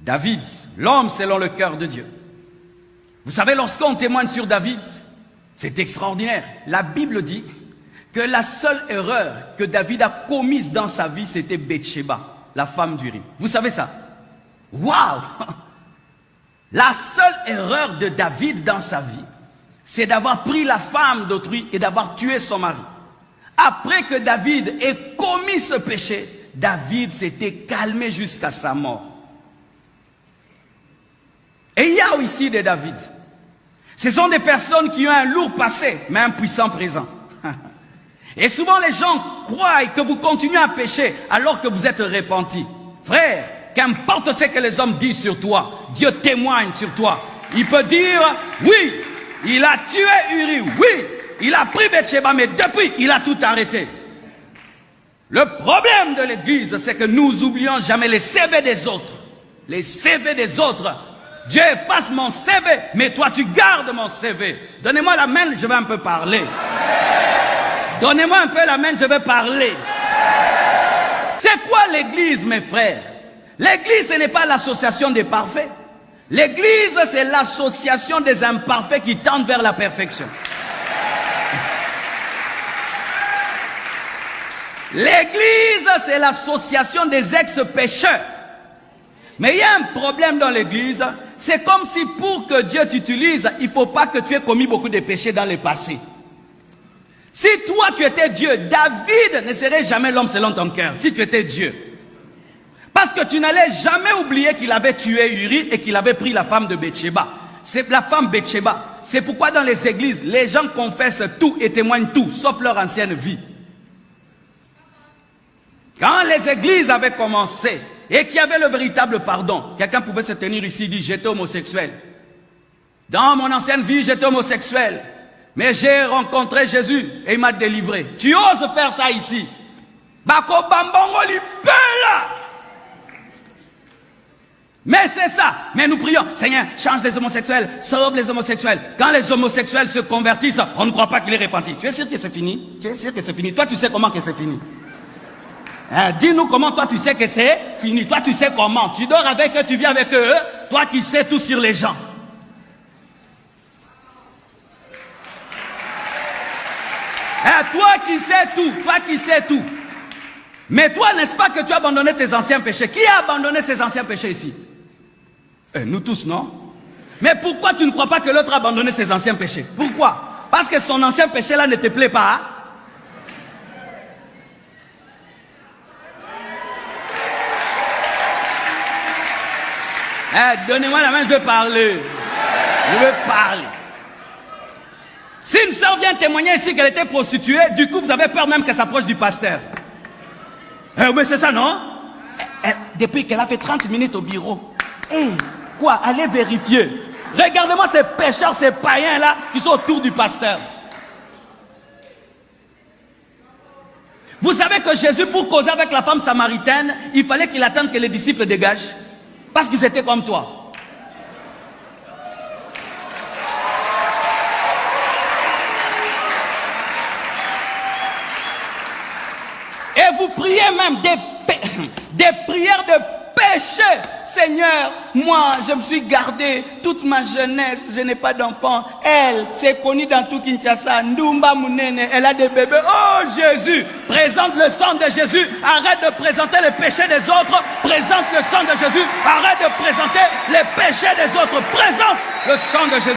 David, l'homme selon le cœur de Dieu. Vous savez, lorsqu'on témoigne sur David, c'est extraordinaire. La Bible dit que la seule erreur que David a commise dans sa vie, c'était Bathsheba, la femme d'Uri. Vous savez ça? Waouh! La seule erreur de David dans sa vie, c'est d'avoir pris la femme d'autrui et d'avoir tué son mari. Après que David ait commis ce péché, David s'était calmé jusqu'à sa mort. Et il y a aussi des David. Ce sont des personnes qui ont un lourd passé, mais un puissant présent. Et souvent les gens croient que vous continuez à pécher alors que vous êtes repentis. Frère, qu'importe ce que les hommes disent sur toi, Dieu témoigne sur toi. Il peut dire, oui, il a tué Uri, oui, il a pris Bathsheba, mais depuis, il a tout arrêté. Le problème de l'église, c'est que nous oublions jamais les CV des autres. Les CV des autres. Dieu efface mon CV, mais toi tu gardes mon CV. Donnez-moi la main, je vais un peu parler. Donnez-moi un peu la main, je vais parler. C'est quoi l'église, mes frères? L'église, ce n'est pas l'association des parfaits. L'église, c'est l'association des imparfaits qui tendent vers la perfection. L'église, c'est l'association des ex-pécheurs. Mais il y a un problème dans l'église, c'est comme si pour que Dieu t'utilise, il ne faut pas que tu aies commis beaucoup de péchés dans le passé. Si toi tu étais Dieu, David ne serait jamais l'homme selon ton cœur, si tu étais Dieu. Parce que tu n'allais jamais oublier qu'il avait tué Uri et qu'il avait pris la femme de Bathsheba. C'est la femme Bathsheba. C'est pourquoi dans les églises, les gens confessent tout et témoignent tout, sauf leur ancienne vie. Quand les églises avaient commencé et qu'il y avait le véritable pardon, quelqu'un pouvait se tenir ici et dire, j'étais homosexuel. Dans mon ancienne vie, j'étais homosexuel. Mais j'ai rencontré Jésus et il m'a délivré. Tu oses faire ça ici? Bako bambongo lipela. Mais c'est ça. Mais nous prions, Seigneur, change les homosexuels, sauve les homosexuels. Quand les homosexuels se convertissent, on ne croit pas qu'il est repenti. Tu es sûr que c'est fini? Tu es sûr que c'est fini? Toi, tu sais comment que c'est fini? Dis-nous comment toi tu sais que c'est fini. Toi tu sais comment. Tu dors avec eux, tu vis avec eux. Toi qui sais tout sur les gens. Toi qui sais tout. Toi qui sais tout. Mais toi, n'est-ce pas que tu as abandonné tes anciens péchés? Qui a abandonné ses anciens péchés ici? Nous tous, non? Mais pourquoi tu ne crois pas que l'autre a abandonné ses anciens péchés? Pourquoi? Parce que son ancien péché là ne te plaît pas, hein? Donnez-moi la main, je veux parler. Je veux parler. Si une soeur vient témoigner ici qu'elle était prostituée, du coup vous avez peur même qu'elle s'approche du pasteur. Mais c'est ça, non? Depuis qu'elle a fait 30 minutes au bureau. Quoi? Allez vérifier. Regardez-moi ces pécheurs, ces païens là qui sont autour du pasteur. Vous savez que Jésus, pour causer avec la femme samaritaine, il fallait qu'il attende que les disciples dégagent. Parce qu'ils étaient comme toi. Et vous priez même des prières de péché. Seigneur, moi, je me suis gardé toute ma jeunesse, je n'ai pas d'enfant. Elle, c'est connu dans tout Kinshasa. Ndumba Mounene, elle a des bébés. Oh Jésus, présente le sang de Jésus. Arrête de présenter les péchés des autres. Présente le sang de Jésus. Arrête de présenter les péchés des autres. Présente le sang de Jésus.